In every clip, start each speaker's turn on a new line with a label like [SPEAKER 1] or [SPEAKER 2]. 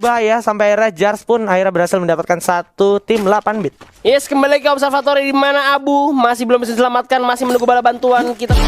[SPEAKER 1] bahaya sampai akhirnya Jars pun akhirnya berhasil mendapatkan satu tim 8 bit.
[SPEAKER 2] Yes, kembali ke observatory di mana Abu masih belum bisa diselamatkan, masih menunggu bala bantuan kita.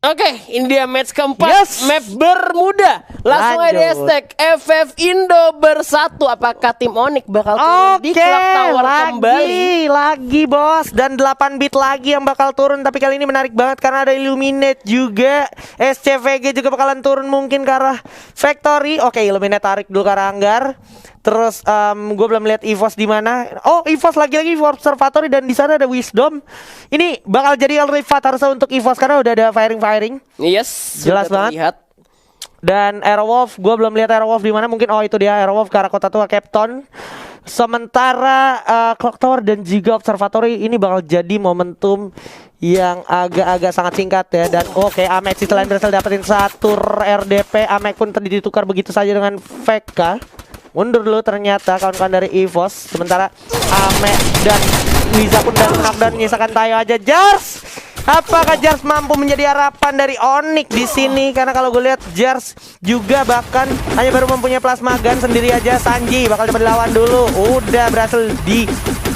[SPEAKER 2] Oke, ini dia match keempat.
[SPEAKER 1] Yes.
[SPEAKER 2] Map Bermuda. Langsung aja di hashtag FF Indo bersatu. Apakah tim Onyx bakal turun di Clock Tower kembali?
[SPEAKER 1] Lagi bos. Dan 8 bit lagi yang bakal turun. Tapi kali ini menarik banget karena ada Illuminate juga. SCVG juga bakalan turun mungkin ke arah Factory. Oke, Illuminate tarik dulu ke arah Anggar. Terus gue belum lihat EVOS di mana. Oh, EVOS lagi-lagi Observatory dan di sana ada Wisdom. Ini bakal jadi rivat harusnya untuk EVOS karena udah ada firing.
[SPEAKER 2] Yes,
[SPEAKER 1] jelas banget.
[SPEAKER 2] Terlihat.
[SPEAKER 1] Dan Aerowolf, gue belum lihat Aerowolf di mana. Mungkin itu dia Aerowolf ke arah Kota Tua Capton. Sementara Clock Tower dan juga Observatory ini bakal jadi momentum yang agak-agak sangat singkat ya. Dan oke, Amek selain berhasil dapetin satu RDP, Amek pun tadi ditukar begitu saja dengan VK. Mundur dulu ternyata kawan-kawan dari EVOS. Sementara Ame dan Wiza pun dan knockdown menyisakan Tayo aja. Jars, apakah Jars mampu menjadi harapan dari Onyx di sini? Karena kalau gue lihat Jars juga bahkan hanya baru mempunyai plasma gun sendiri aja. Sanji bakal coba dilawan dulu. Udah berhasil di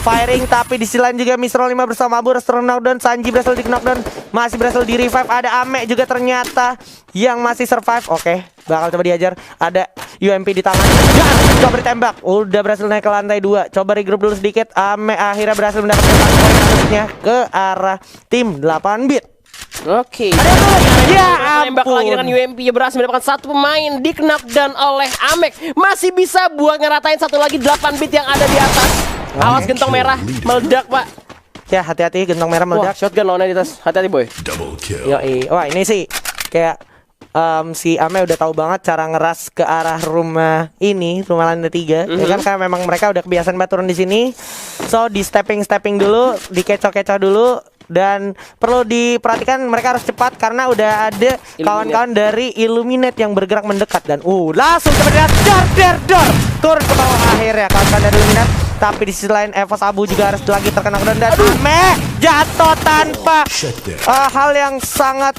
[SPEAKER 1] firing, tapi di sisi lain juga Misro 5 bersama Abu Restaurant knockdown. Sanji berhasil di knockdown, masih berhasil di revive. Ada Ame juga ternyata yang masih survive. Oke, bakal coba diajar. Ada UMP di tangan. Dan coba ditembak. Udah berhasil naik ke lantai 2. Coba regroup dulu sedikit. Ame akhirnya berhasil mendapatkan poin ke arah tim 8 bit.
[SPEAKER 2] Oke.
[SPEAKER 1] Ya
[SPEAKER 2] tembak lagi dengan UMP ya, berhasil mendapatkan satu pemain di knockdown oleh Amek. Masih bisa buat ngeratain satu lagi 8 bit yang ada di atas. Awas gentong merah meledak, Pak.
[SPEAKER 1] Ya, hati-hati gentong merah meledak.
[SPEAKER 2] Wah, shotgun lawannya di atas. Hati-hati, boy.
[SPEAKER 1] Yoi. Wah, ini sih kayak si Ame udah tahu banget cara ngeras ke arah rumah ini, rumah lantai 3. Ya kan, karena memang mereka udah kebiasaan banget turun di sini. So, di stepping dulu, dikecoh-kecoh dulu. Dan perlu diperhatikan mereka harus cepat karena udah ada kawan-kawan dari Illuminate yang bergerak mendekat. Dan langsung sebenarnya dor turun ke bawah akhirnya kawan-kawan dari Illuminate. Tapi di sisi lain EVOS Abu juga harus lagi terkena knockdown. Dan Ame jatuh tanpa hal yang sangat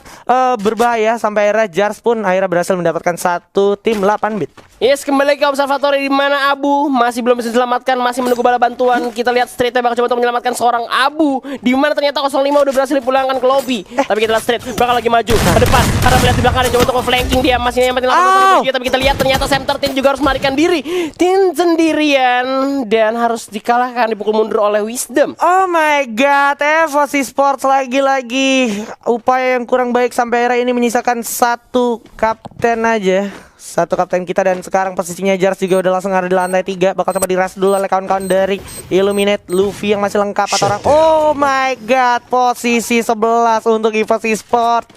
[SPEAKER 1] berbahaya sampai akhirnya Jars pun akhirnya berhasil mendapatkan satu tim 8 bit.
[SPEAKER 2] Yes, kembali ke observatory di mana Abu masih belum bisa diselamatkan, masih menunggu bala bantuan. Kita lihat Streetnya bakal coba untuk menyelamatkan seorang Abu, di mana ternyata 05 udah berhasil dipulangkan ke lobby. Tapi kita lihat Street bakal lagi maju ke depan karena melihat di belakang ada coba untuk flanking dia masih nyampetin tapi kita lihat ternyata Sam 13 juga harus melarikan diri. Tim sendirian dan harus dikalahkan, dipukul mundur oleh Wisdom.
[SPEAKER 1] Oh my god, EVOS Esports lagi-lagi upaya yang kurang baik sampai akhirnya ini menyisakan satu kapten aja. Satu kapten kita dan sekarang posisinya Jars juga udah langsung ada di lantai 3. Bakal coba diras dulu oleh kawan-kawan dari Illuminate. Luffy yang masih lengkap 4 orang. Oh my god, posisi 11 untuk EVOS Esports.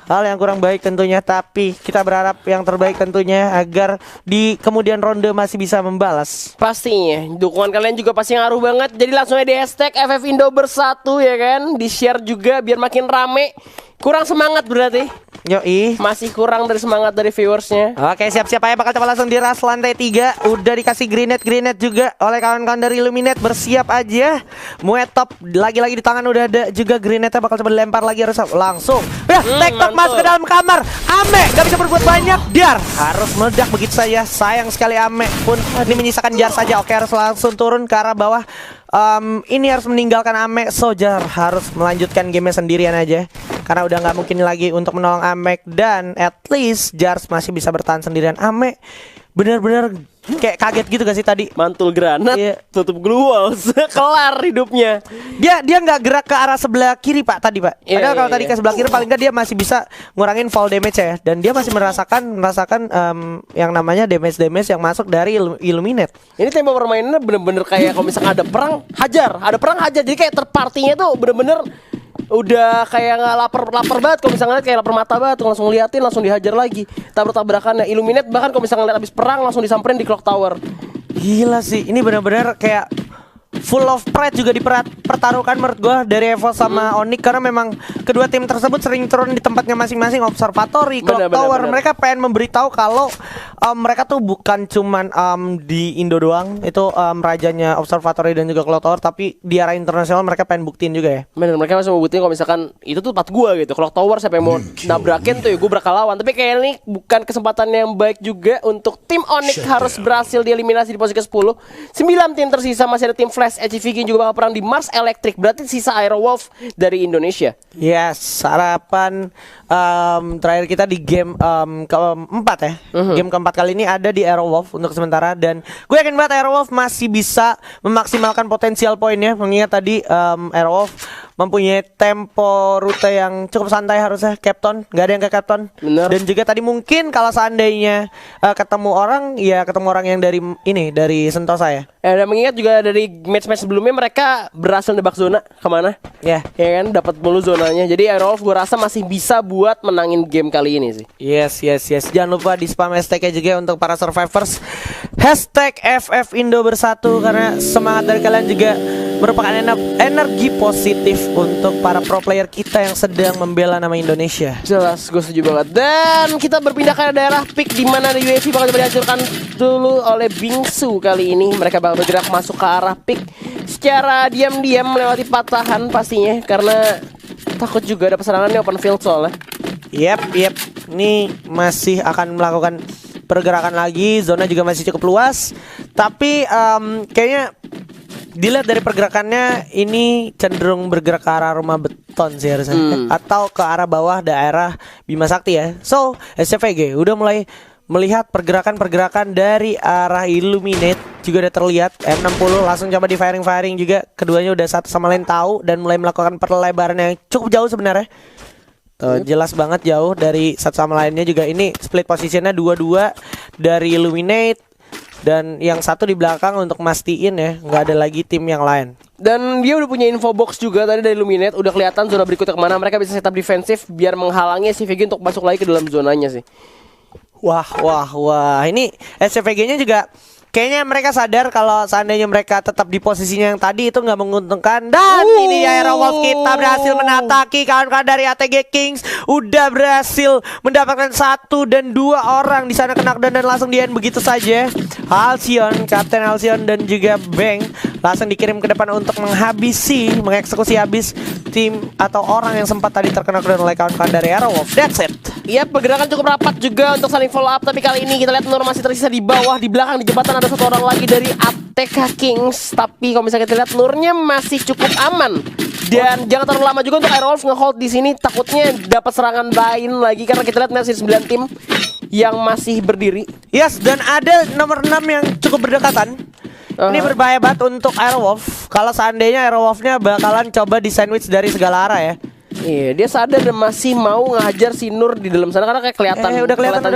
[SPEAKER 1] Hal yang kurang baik tentunya, tapi kita berharap yang terbaik tentunya agar di kemudian ronde masih bisa membalas.
[SPEAKER 2] Pastinya, dukungan kalian juga pasti ngaruh banget. Jadi langsung aja di hashtag FF Indo bersatu ya kan. Di share juga biar makin rame. Kurang semangat berarti.
[SPEAKER 1] Yoi,
[SPEAKER 2] masih kurang dari semangat dari viewersnya.
[SPEAKER 1] Oke, siap-siap aja bakal coba langsung diras lantai 3. Udah dikasih grenade juga oleh kawan-kawan dari Illuminate. Bersiap aja. Muetop lagi-lagi di tangan udah ada juga grenade-nya, bakal coba dilempar lagi harus langsung. Ya, TikTok masuk ke dalam kamar. Ame gak bisa berbuat banyak. Jar harus meledak begitu saja. Sayang sekali Ame pun ini menyisakan Jar saja. Oke, harus langsung turun ke arah bawah. Ini harus meninggalkan Ame. So, Jar harus melanjutkan gamenya sendirian aja karena udah nggak mungkin lagi untuk menolong Amek. Dan at least Jars masih bisa bertahan sendirian. Ame bener-bener kayak kaget gitu gak sih tadi?
[SPEAKER 2] Mantul granat, tutup glue walls, kelar hidupnya.
[SPEAKER 1] Dia nggak gerak ke arah sebelah kiri Pak tadi Pak. Padahal kalau tadi ke sebelah kiri paling nggak dia masih bisa ngurangin fall damage ya. Dan dia masih merasakan yang namanya damage yang masuk dari Illuminate.
[SPEAKER 2] Ini tempo permainannya bener-bener kayak kalau misalkan ada perang hajar. Jadi kayak terpartinya tuh bener-bener udah kayak nggak lapar banget. Kalau misalnya kayak lapar mata banget, langsung liatin, langsung dihajar lagi. Tabrak-tabrakannya Illuminate bahkan kalau misalnya lihat habis perang langsung disamperin di Clock Tower.
[SPEAKER 1] Gila sih, ini benar-benar kayak full of pride juga diperhatikan mempertaruhkan menurut gue dari Evo sama Onyx, karena memang kedua tim tersebut sering turun di tempatnya masing-masing. Observatory, Clock Tower, mereka pengen memberitahu kalau mereka tuh bukan cuman di Indo doang, itu rajanya Observatory dan juga Clock Tower, tapi di arah internasional mereka pengen buktiin juga ya.
[SPEAKER 2] Bener, mereka masih mau buktiin kalau misalkan itu tuh tempat gua gitu. Clock Tower siapa yang mau nabrakin tuh ya gue bakal lawan. Tapi kayak ini bukan kesempatan yang baik juga untuk tim Onyx, harus berhasil dieliminasi di posisi ke-10. 9 tim tersisa, masih ada tim Flash, HVG juga bakal perang di Mars Electric. Berarti sisa Aerowolf dari Indonesia.
[SPEAKER 1] Yes, harapan terakhir kita di game keempat ya. Game keempat kali ini ada di Aerowolf untuk sementara, dan gue yakin banget Aerowolf masih bisa memaksimalkan potensial poinnya. Mengingat tadi Aerowolf mempunyai tempo rute yang cukup santai harusnya. Captain, nggak ada yang ke Captain.
[SPEAKER 2] Bener.
[SPEAKER 1] Dan juga tadi mungkin kalau seandainya ketemu orang yang dari Sentosa ya.
[SPEAKER 2] Dan mengingat juga dari match-match sebelumnya mereka berhasil nebak zona kemana.
[SPEAKER 1] Ya.
[SPEAKER 2] Ya kan, dapat mulu zonanya. Jadi Aerowolf gue rasa masih bisa buat menangin game kali ini sih.
[SPEAKER 1] Yes. Jangan lupa di spam hashtagnya juga untuk para survivors. Hashtag FF Indo bersatu, karena semangat dari kalian juga merupakan energi positif untuk para pro player kita yang sedang membela nama Indonesia.
[SPEAKER 2] Jelas, gue setuju banget. Dan kita berpindah ke daerah pick, di mana ada UAV bakal dihancurkan dulu oleh Bingsu kali ini. Mereka bakal bergerak masuk ke arah pick secara diam-diam melewati patahan pastinya, karena takut juga ada serangan di open field soalnya.
[SPEAKER 1] Yep. Ini masih akan melakukan pergerakan lagi. Zona juga masih cukup luas, tapi kayaknya dilihat dari pergerakannya ini cenderung bergerak ke arah rumah beton sih harusnya, atau ke arah bawah daerah Bima Sakti ya. So SCVG udah mulai melihat pergerakan dari arah Illuminate, juga udah terlihat. M60 langsung coba di firing juga. Keduanya udah satu sama lain tahu dan mulai melakukan perlebaran yang cukup jauh sebenarnya. Tuh, jelas banget jauh dari satu sama lainnya juga. Ini split posisinya 2-2 dari Illuminate, dan yang satu di belakang untuk mastiin ya nggak ada lagi tim yang lain.
[SPEAKER 2] Dan dia udah punya info box juga tadi dari Illuminate, udah kelihatan zona berikutnya kemana. Mereka bisa setup defensif biar menghalangi SCVG untuk masuk lagi ke dalam zonanya sih.
[SPEAKER 1] Wah, ini SCVG-nya juga kayaknya mereka sadar kalau seandainya mereka tetap di posisinya yang tadi itu nggak menguntungkan. Dan ini ya, Aerowolf kita berhasil menataki kawan-kawan dari ATG Kings. Udah berhasil mendapatkan 1 dan 2 orang di sana kena knockdown dan langsung di-end begitu saja. Halcyon, Kapten Halcyon dan juga Bang langsung dikirim ke depan untuk mengeksekusi habis tim atau orang yang sempat tadi terkena knockdown oleh kawan-kawan dari Aerowolf. That's it.
[SPEAKER 2] Iya, pergerakan cukup rapat juga untuk saling follow up. Tapi kali ini kita lihat Nur masih tersisa di bawah. Di belakang di jembatan ada satu orang lagi dari ATK Kings. Tapi kalau misalnya kita lihat Nurnya masih cukup aman. Dan jangan terlalu lama juga untuk Aerowolf nge-hold di sini. Takutnya dapat serangan lain lagi, karena kita lihat masih 9 tim yang masih berdiri.
[SPEAKER 1] Yes, dan ada nomor 6 yang cukup berdekatan. Ini berbahaya banget untuk Aerowolf. Kalau seandainya Aerowolfnya bakalan coba di sandwich dari segala arah ya.
[SPEAKER 2] Iya, dia sadar dan masih mau ngajar si Nur di dalam sana, karena kayak kelihatan.
[SPEAKER 1] Udah kelihatan.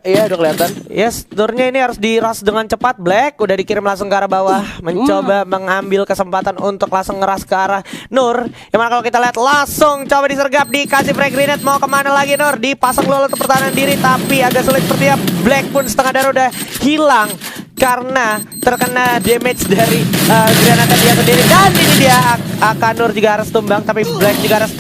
[SPEAKER 2] Iya, udah kelihatan.
[SPEAKER 1] Yes, Nurnya ini harus diras dengan cepat. Black udah dikirim langsung ke arah bawah, mencoba mengambil kesempatan untuk langsung ngeras ke arah Nur. Yang mana kalau kita lihat langsung coba disergap, dikasih frag grenade. Mau kemana lagi Nur? Dipasang dulu untuk pertahanan diri, tapi agak sulit sepertinya. Black pun setengah darah udah hilang karena terkena damage dari granatnya dia sendiri. Dan ini dia Akanur juga harus tumbang, tapi Black juga harus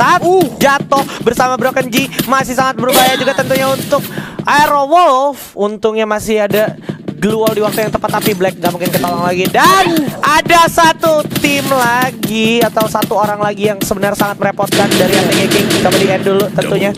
[SPEAKER 1] jatuh bersama Broken G. Masih sangat berbahaya juga tentunya untuk Aerowolf. Untungnya masih ada glue wall di waktu yang tepat, tapi Black gak mungkin ketolong lagi. Dan ada satu tim lagi atau satu orang lagi yang sebenarnya sangat merepotkan dari ATG King. Coba di end dulu tentunya,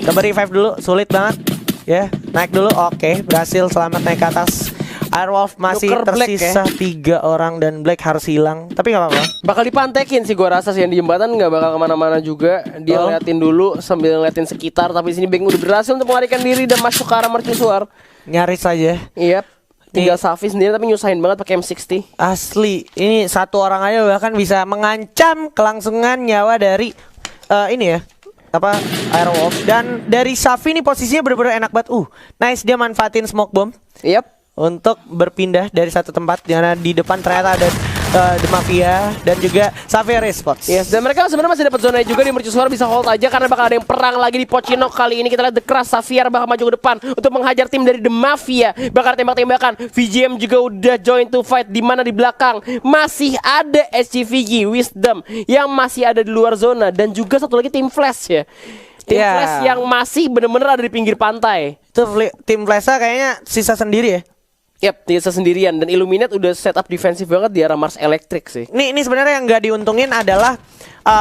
[SPEAKER 1] coba revive dulu, sulit banget ya. Naik dulu, oke, berhasil selamat naik ke atas. Aerowolf masih
[SPEAKER 2] Nuker
[SPEAKER 1] tersisa
[SPEAKER 2] Black, ya?
[SPEAKER 1] 3 orang dan Black harus hilang. Tapi gak apa-apa.
[SPEAKER 2] Bakal dipantekin sih gua rasa sih, yang di jembatan nggak bakal kemana-mana juga. Dia ngeliatin dulu sambil ngeliatin sekitar. Tapi sini Bang udah berhasil untuk melarikan diri dan masuk ke arah mercusuar.
[SPEAKER 1] Nyaris saja.
[SPEAKER 2] Iya. Tinggal Safi sendiri tapi nyusahin banget pakai M60.
[SPEAKER 1] Asli, ini satu orang aja bahkan bisa mengancam kelangsungan nyawa dari ini ya, apa, Aerowolf. Dan dari Safi ini posisinya bener-bener enak banget. Nice, dia manfaatin smoke bomb.
[SPEAKER 2] Yap.
[SPEAKER 1] Untuk berpindah dari satu tempat, di mana di depan ternyata ada The Mafia dan juga Xavier Esports.
[SPEAKER 2] Yes, dan mereka sebenarnya masih dapat zona juga di Mercusuar, bisa hold aja karena bakal ada yang perang lagi di Pocinok. Kali ini kita lihat The Crush Xavier bakal maju ke depan untuk menghajar tim dari The Mafia. Bakal tembak-tembakan. VGM juga udah join to fight, di mana di belakang masih ada SCVG Wisdom yang masih ada di luar zona, dan juga satu lagi tim Flash ya. Tim Flash yang masih bener-bener ada di pinggir pantai.
[SPEAKER 1] Itu tim Flash kayaknya sisa sendiri ya.
[SPEAKER 2] Yap, dia sendirian, dan Illuminate udah setup defensif banget di arah Mars Electric sih.
[SPEAKER 1] Ini sebenarnya yang nggak diuntungin adalah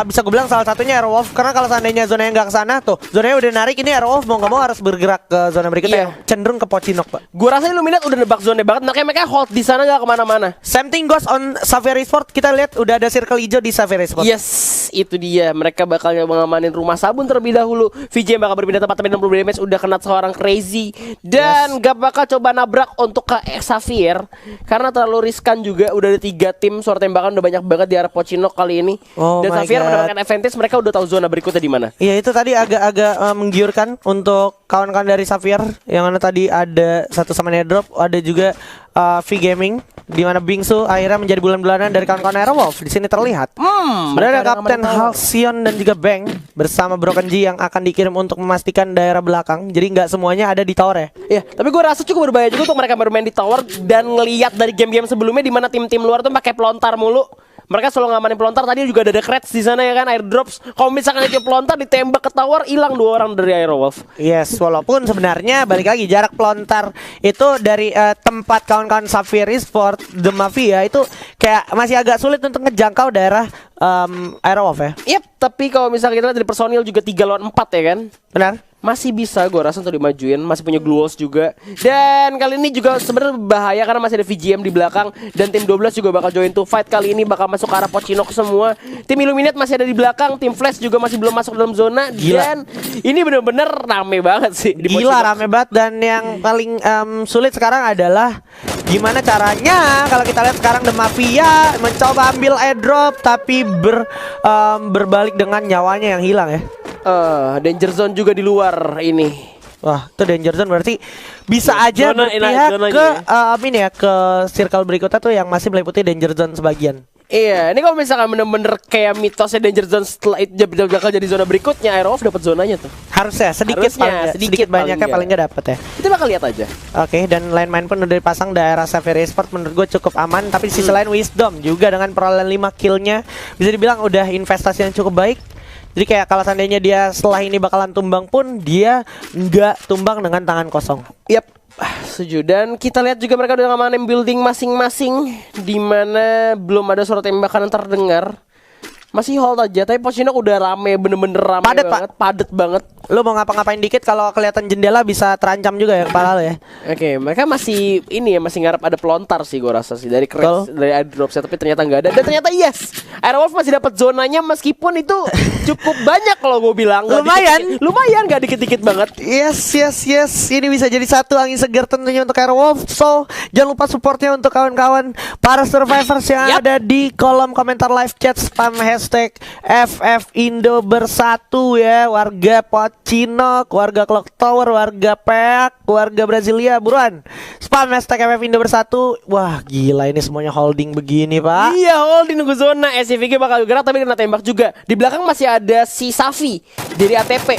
[SPEAKER 1] bisa gue bilang salah satunya Airwolf, karena kalau seandainya zona yang nggak kesana tuh, zonanya udah narik, ini Airwolf mau nggak mau harus bergerak ke zona berikutnya,
[SPEAKER 2] Iya.
[SPEAKER 1] yang cenderung ke Pocinok, Pak.
[SPEAKER 2] Gue rasa Illuminate udah nebak zona banget, makanya mereka hold di sana nggak kemana-mana.
[SPEAKER 1] Same thing goes on Xavier Esports. Kita lihat udah ada circle hijau di Xavier Esports.
[SPEAKER 2] Yes, itu dia. Mereka bakal mengamanin rumah sabun terlebih dahulu. VJ bakal berpindah tempat, tapi 60 damage udah kena seorang Crazy, dan gak bakal coba nabrak untuk ke Xavier karena terlalu riskan juga. Udah ada 3 tim, suara tembakan udah banyak banget di arah Pocinok kali ini.
[SPEAKER 1] Oh
[SPEAKER 2] Dan
[SPEAKER 1] my
[SPEAKER 2] Xavier
[SPEAKER 1] God.
[SPEAKER 2] mendapatkan advantage, mereka udah tahu zona berikutnya di mana.
[SPEAKER 1] Iya, itu tadi agak-agak menggiurkan untuk kawan-kawan dari Xavier, yang mana tadi ada satu sama Nedrop, ada juga V Gaming, di mana Bingsu akhirnya menjadi bulan-bulanan dari kawan-kawan Airwolf. Di sini terlihat. Ada Kapten Halcyon dan juga Bang bersama Broken G yang akan dikirim untuk memastikan daerah belakang. Jadi nggak semuanya ada di tower ya.
[SPEAKER 2] Ya, tapi gue rasa cukup berbahaya juga untuk mereka bermain di tower, dan ngelihat dari game-game sebelumnya di mana tim-tim luar tuh pakai pelontar mulu. Mereka selalu ngamanin pelontar. Tadi juga ada creds di sana ya kan, airdrops. Kalau misalkan itu pelontar ditembak ke tower, hilang 2 orang dari Airwolf.
[SPEAKER 1] Yes, walaupun sebenarnya balik lagi jarak pelontar itu dari tempat kawan-kawan Xavier Esports, The Mafia itu kayak masih agak sulit untuk ngejangkau daerah Airwolf ya.
[SPEAKER 2] Yep, tapi kalau misalnya kita lihat dari personil juga 3 lawan 4 ya kan,
[SPEAKER 1] Benar?
[SPEAKER 2] masih bisa gue rasa untuk dimajuin. Masih punya Glue Walls juga. Dan kali ini juga sebenarnya bahaya karena masih ada VGM di belakang, dan tim 12 juga bakal join to fight. Kali ini bakal masuk ke arah Pocinok semua. Tim Illuminate masih ada di belakang, tim Flash juga masih belum masuk dalam zona.
[SPEAKER 1] Gila.
[SPEAKER 2] Dan ini bener-bener rame banget sih di
[SPEAKER 1] Gila,
[SPEAKER 2] Pocinok.
[SPEAKER 1] rame banget. Dan yang paling sulit sekarang adalah gimana caranya kalau kita lihat sekarang The Mafia mencoba ambil airdrop, tapi berbalik dengan nyawanya yang hilang ya.
[SPEAKER 2] Danger Zone juga di luar ini.
[SPEAKER 1] Wah, itu danger zone berarti bisa aja
[SPEAKER 2] Zona
[SPEAKER 1] berpihak
[SPEAKER 2] zonanya
[SPEAKER 1] ke ini ya, ke circle berikutnya tuh yang masih meliputi danger zone sebagian.
[SPEAKER 2] Iya, ini kalau misalkan bener-bener kayak mitosnya Danger Zone setelah itu bakal jadi zona berikutnya, Airwolf dapat zonanya tuh.
[SPEAKER 1] Harusnya sedikit
[SPEAKER 2] Harusnya,
[SPEAKER 1] paling nggak,
[SPEAKER 2] sedikit
[SPEAKER 1] sedikit
[SPEAKER 2] paling
[SPEAKER 1] banyaknya
[SPEAKER 2] nggak.
[SPEAKER 1] paling nggak dapet ya.
[SPEAKER 2] Kita bakal lihat aja.
[SPEAKER 1] Oke, dan lain-lain pun udah dipasang daerah Xavier Esports, menurut gue cukup aman. Tapi di sisi lain Wisdom juga dengan perolehan 5 killnya bisa dibilang udah investasi yang cukup baik. Jadi kayak kalau seandainya dia setelah ini bakalan tumbang pun, dia nggak tumbang dengan tangan kosong.
[SPEAKER 2] Yap, setuju. Dan kita lihat juga mereka udah ngamanin building masing-masing, di mana belum ada suara tembakan yang terdengar. Masih hold aja, tapi Pocinok udah rame, bener-bener rame
[SPEAKER 1] Padet,
[SPEAKER 2] banget, padet banget.
[SPEAKER 1] Lu mau ngapa-ngapain dikit, kalau kelihatan jendela bisa terancam juga ya kepala lu ya.
[SPEAKER 2] Oke, mereka masih ini ya, masih ngarep ada pelontar sih gue rasa sih dari crash, dari airdrop, tapi ternyata nggak ada. Dan ternyata yes, Airwolf masih dapat zonanya, meskipun itu cukup banyak kalau gue bilang. Nggak
[SPEAKER 1] Lumayan.
[SPEAKER 2] dikit-dikit. Lumayan, nggak dikit-dikit banget.
[SPEAKER 1] Yes. Ini bisa jadi satu angin segar tentunya untuk Airwolf. So, jangan lupa supportnya untuk kawan-kawan para survivors yang
[SPEAKER 2] Yap.
[SPEAKER 1] ada di kolom komentar live chat. Spam hashtag FF Indo bersatu ya. Warga Pocinok, warga Clock Tower, warga Peak, warga Brasilia. Buruan, spam hashtag FF Indo bersatu. Wah, gila ini semuanya holding begini, Pak.
[SPEAKER 2] Iya, hold di nunggu zona. SCVG bakal gerak tapi kena tembak juga. Di belakang masih ada si Safi dari ATP.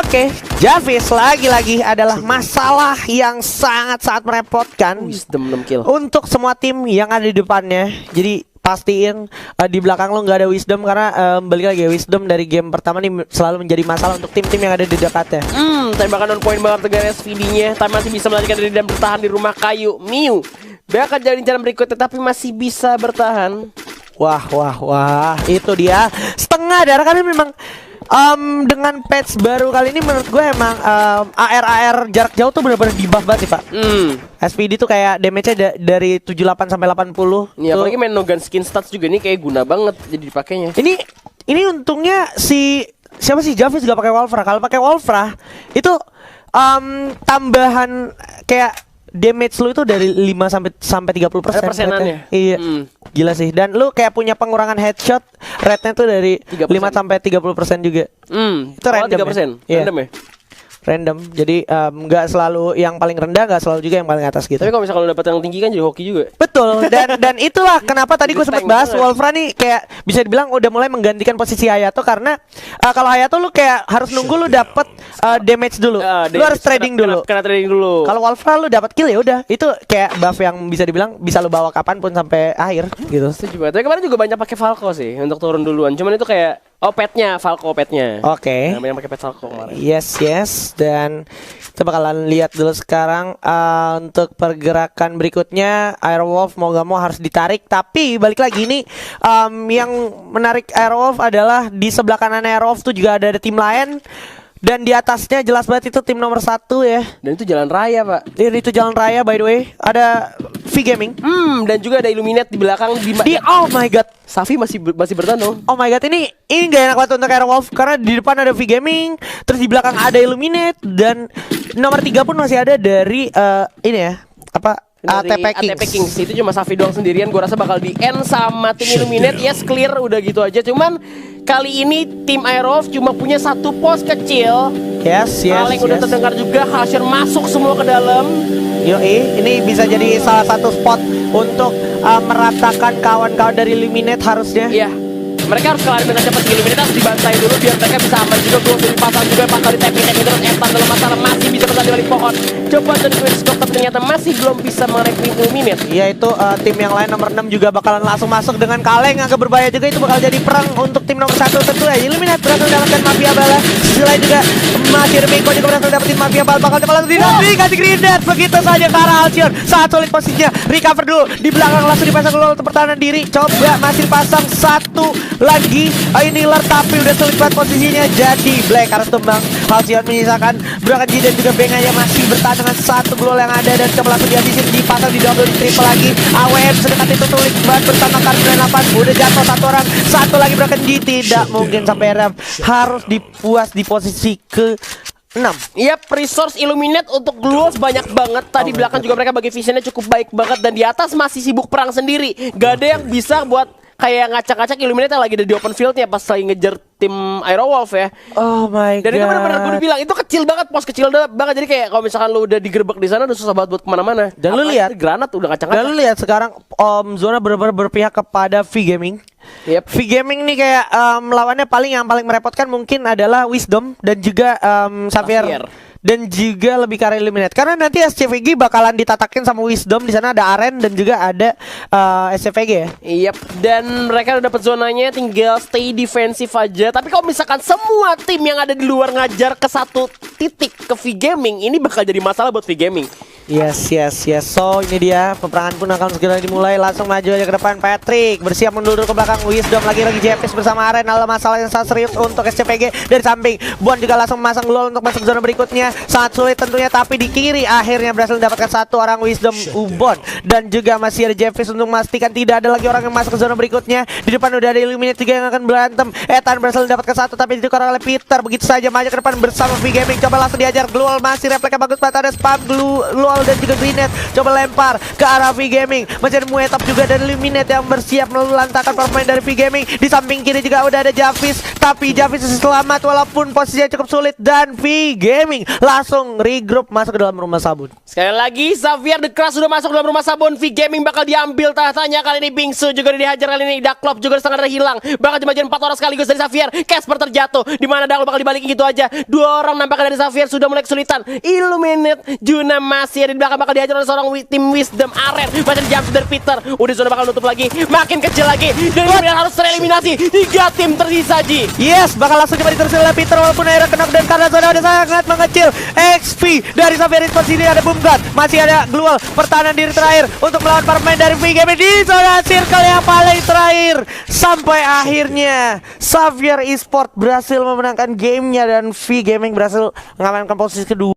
[SPEAKER 1] Oke, Javis lagi-lagi adalah masalah yang sangat-sangat merepotkan
[SPEAKER 2] Wisdom 6 kill.
[SPEAKER 1] untuk semua tim yang ada di depannya. Jadi pastiin di belakang lo nggak ada Wisdom, karena balik lagi ya, Wisdom dari game pertama nih selalu menjadi masalah untuk tim-tim yang ada di dekatnya.
[SPEAKER 2] Tembakan on point banget dengan SVD-nya. Tapi masih bisa melarikan diri dan bertahan di rumah kayu. Miu bakal jadi jalan berikutnya, tapi masih bisa bertahan.
[SPEAKER 1] Wah, itu dia setengah darah. Karena memang dengan patch baru kali ini menurut gue emang AR jarak jauh tuh benar-benar di buff banget sih, Pak. SPD tuh kayak damage-nya dari 78 sampai 80.
[SPEAKER 2] Ya,
[SPEAKER 1] Tuh.
[SPEAKER 2] apalagi main Nogan skin stats juga ini kayak guna banget jadi dipakainya.
[SPEAKER 1] Ini untungnya siapa sih, Javis gak pakai Wolfra. Kalau pakai Wolfra itu tambahan kayak damage lu itu dari 5 sampai 30%.
[SPEAKER 2] Ada persenannya.
[SPEAKER 1] Iya. Gila sih. Dan lu kayak punya pengurangan headshot rate-nya tuh dari
[SPEAKER 2] 3%.
[SPEAKER 1] 5 sampai 30% juga. Itu random
[SPEAKER 2] 3%.
[SPEAKER 1] ya? Iya.
[SPEAKER 2] Random ya.
[SPEAKER 1] random. Jadi nggak selalu yang paling rendah, nggak selalu juga yang paling atas gitu.
[SPEAKER 2] Tapi kalau misalnya lu dapet yang tinggi kan jadi hoki juga.
[SPEAKER 1] Betul, dan itulah kenapa tadi gue sempat
[SPEAKER 2] Tank
[SPEAKER 1] bahas
[SPEAKER 2] banget.
[SPEAKER 1] Wolfra nih kayak bisa dibilang udah mulai menggantikan posisi Hayato karena kalau Hayato lu kayak harus nunggu lu dapet damage dulu, lu harus trading dulu.
[SPEAKER 2] Kena trading dulu.
[SPEAKER 1] Kalau Wolfra lu dapat kill ya udah, itu kayak buff yang bisa dibilang bisa lu bawa kapanpun sampai akhir gitu.
[SPEAKER 2] Setuju banget. Tapi kemarin juga banyak pakai Falco sih untuk turun duluan. Cuman itu kayak petnya Falco petnya.
[SPEAKER 1] Oke.
[SPEAKER 2] Nah, banyak pakai pet Falco kemarin.
[SPEAKER 1] Yes, dan kita bakalan lihat dulu sekarang untuk pergerakan berikutnya. Airwolf mau gak mau harus ditarik, tapi balik lagi ini yang menarik Airwolf adalah di sebelah kanan Airwolf tuh juga ada tim lain. Dan di atasnya jelas banget itu tim nomor 1 ya.
[SPEAKER 2] Dan itu jalan raya, Pak.
[SPEAKER 1] Itu jalan raya by the way. Ada V Gaming.
[SPEAKER 2] Dan juga ada Illuminate di belakang
[SPEAKER 1] Oh my god.
[SPEAKER 2] Safi masih bertahan dong.
[SPEAKER 1] Oh my god, ini gak enak banget untuk Airwolf karena di depan ada V Gaming, terus di belakang ada Illuminate, dan nomor 3 pun masih ada dari ini ya, ATP Kings.
[SPEAKER 2] Itu cuma Safi doang sendirian. Gue rasa bakal di end sama tim Illuminate. Yes, clear udah gitu aja. Cuman kali ini tim Airwolf cuma punya satu pos kecil.
[SPEAKER 1] Yes.
[SPEAKER 2] Kaleng udah terdengar juga. Hasil masuk semua ke dalam.
[SPEAKER 1] Yoi, ini bisa jadi salah satu spot untuk meratakan kawan-kawan dari Illuminate harusnya.
[SPEAKER 2] Iya. Mereka harus kelarin dengan cepat. Illuminate harus dibantai dulu biar mereka bisa aman juga. Gue dari pasang juga bakal di tapping terus. Etan dalam masalah masih bisa bertahan di balik pohon. Coba dari Quickscope tapi ternyata masih belum bisa mengerekrim Illuminate.
[SPEAKER 1] Iya, itu tim yang lain nomor 6 juga bakalan langsung masuk dengan Kaleng, agak berbahaya juga. Itu bakal jadi perang untuk tim nomor 1 tentu ya. Illuminate berhasil mendapatkan Mafia Bala. Sisi lain juga masih ada Miko juga berhasil dapetin Mafia Bala. Bakal langsung dikasih grenade. Begitu saja ke arah Alcion. Saat sulit posisinya, recover dulu. Di belakang langsung dipasang dulu untuk pertahanan diri. Coba masih dipasang satu lagi Iniler, tapi udah sulit banget posisinya. Jadi Black harus tumbang. Alcion menyisakan Brakan Ji dan juga Bengaya masih bertahan dengan satu glol yang ada. Dan coba langsung dihabisin, dipasang di double, di triple lagi. AWM sedekat itu sulit banget bersama Kar 98. Udah jatuh satu orang. Satu lagi Brakan Ji. Tidak mungkin sampai RF. Harus dipuas di posisi ke 6.
[SPEAKER 2] Iya, resource Illuminate untuk Glowolf banyak banget. Tadi belakang juga mereka bagi visionnya cukup baik banget. Dan di atas masih sibuk perang sendiri. Gak ada yang bisa buat kayak ngacak-ngacak Illuminate yang lagi ada di open fieldnya pas lagi ngejar tim Airwolf ya.
[SPEAKER 1] Oh my god.
[SPEAKER 2] Dan itu benar-benar gue udah bilang itu kecil banget, pos kecil banget. Jadi kayak kalau misalkan lu udah digerebek di sana udah susah banget buat kemana-mana.
[SPEAKER 1] Dan lu lihat
[SPEAKER 2] granat udah ngacak-ngacak.
[SPEAKER 1] Dan lu lihat sekarang Zona benar-benar berpihak kepada V Gaming.
[SPEAKER 2] Yep.
[SPEAKER 1] V Gaming nih kayak lawannya yang paling merepotkan mungkin adalah Wisdom dan juga Xavier. Dan juga lebih ke arah Illuminate karena nanti SCVG bakalan ditatakin sama Wisdom. Di sana ada Aren dan juga ada SCVG ya.
[SPEAKER 2] Iya, dan mereka udah dapat zonanya, tinggal stay defensif aja. Tapi kalau misalkan semua tim yang ada di luar ngajar ke satu titik ke V Gaming, ini bakal jadi masalah buat V Gaming.
[SPEAKER 1] Yes. So ini dia, peperangan pun akan segera dimulai. Langsung maju aja ke depan Patrick, bersiap mundur ke belakang Wisdom, lagi JFS bersama Aren. Ada masalah yang sangat serius untuk SCVG dari samping. Bon juga langsung memasang glol untuk masuk zona berikutnya. Sangat sulit tentunya, tapi di kiri akhirnya berhasil mendapatkan satu orang Wisdom Ubon. Dan juga masih ada JFS untuk memastikan tidak ada lagi orang yang masuk ke zona berikutnya. Di depan udah ada Illuminate juga yang akan berantem. Etan berhasil mendapatkan satu, tapi ditukar oleh Peter. Begitu saja maju ke depan bersama V Gaming. Coba langsung diajar glol, masih refleksnya bagus banget. Ada spam glol dan juga grenade. Coba lempar ke arah V Gaming. Masih ada Muetop juga dan Illuminate yang bersiap melantakan pemain dari V Gaming. Di samping kiri juga udah ada Javis, tapi Javis selamat walaupun posisinya cukup sulit. Dan V Gaming langsung regroup masuk ke dalam rumah sabun.
[SPEAKER 2] Sekali lagi Xavier The Crush sudah masuk ke dalam rumah sabun. V Gaming bakal diambil tahtanya kali ini. Bingsu juga dihajar kali ini. Ducklop juga setengah hilang. Bakal cuma 4 orang sekaligus dari Xavier. Casper terjatuh. Dimana Ducklop bakal dibalikin gitu aja. 2 orang nampaknya dari Xavier sudah mulai kesulitan. Illuminate Juna masih ada di belakang, bakal dihajar oleh seorang tim Wisdom. Aren masih ada jump dari Peter. Udah zona bakal nutup lagi. Makin kecil lagi. Dan Illuminate harus tereliminasi. 3 tim tersisa Ji.
[SPEAKER 1] Yes, bakal langsung coba diterusin oleh Peter walaupun akhirnya kena, dan karena zona udah sangat mengecil. XP dari Xavier Response ini ada Boom Gun. Masih ada Global, pertahanan diri terakhir untuk melawan para pemain dari V Gaming di zona circle yang paling terakhir. Sampai akhirnya Xavier Esport berhasil memenangkan gamenya dan V Gaming berhasil mengamankan posisi kedua.